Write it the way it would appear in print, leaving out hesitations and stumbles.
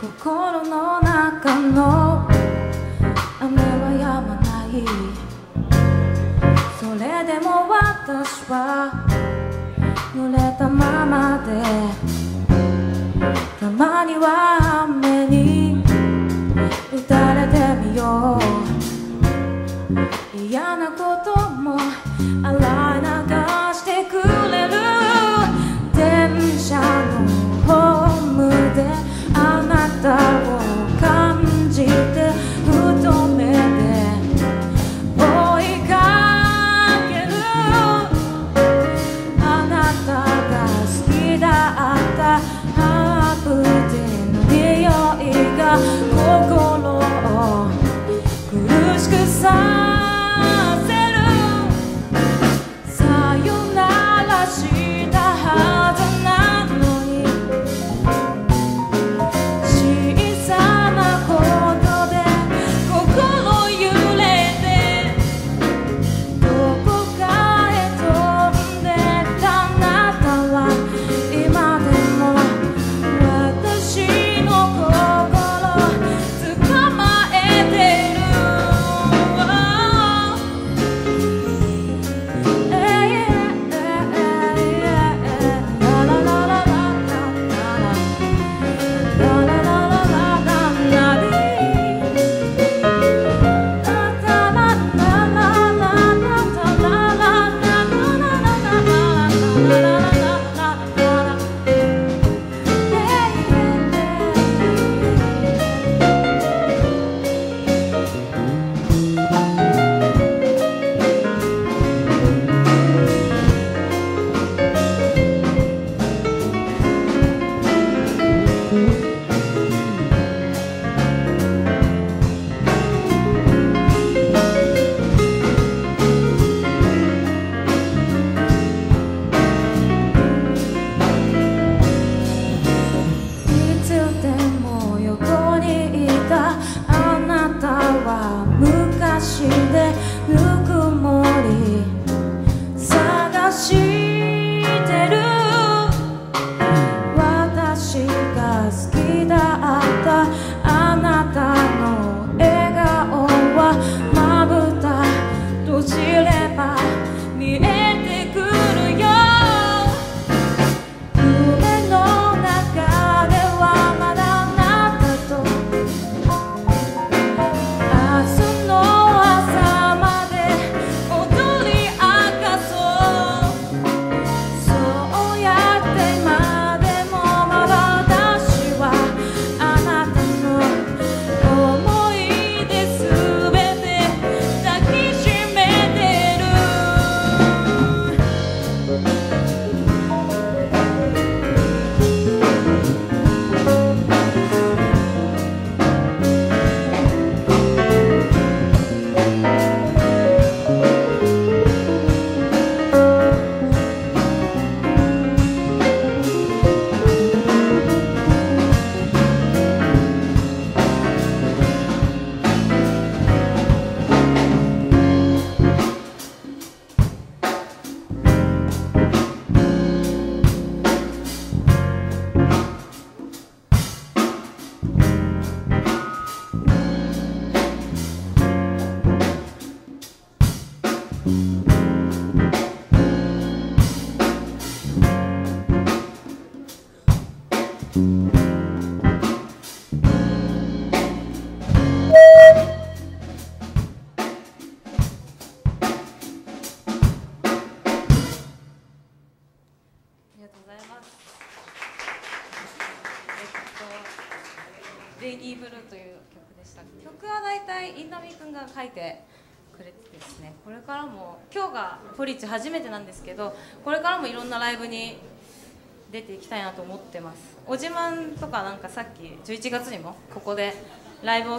心の中の雨は止まない。それでも私は濡れたままで、たまには雨に打たれてみよう。嫌なことも洗い流してくれる。電車のホームであなたを感じて、ふと目で追いかける。あなたが好きだったハーブティーの匂いが心を苦しくさせる。さよならしたはずなのに、小さなことで心揺れて、どこかへ飛んでったあなたは今でも私の心捕まえてる。昔でぬくもり探してる。私が好きだったあなたの笑顔はまぶた閉じれば見えてくるよ。夢の中ではまだあなたと明日の朝まで踊り明かそう。そうやって今でもまだ私はあなたの思い出すべて抱きしめてる。レイニーブルーという曲でした。曲はだいたいインナミくんが書いてくれてですね、これからも今日がポリッチ初めてなんですけど、これからもいろんなライブに出ていきたいなと思ってます。お自慢とかなんかさっき11月にもここでライブを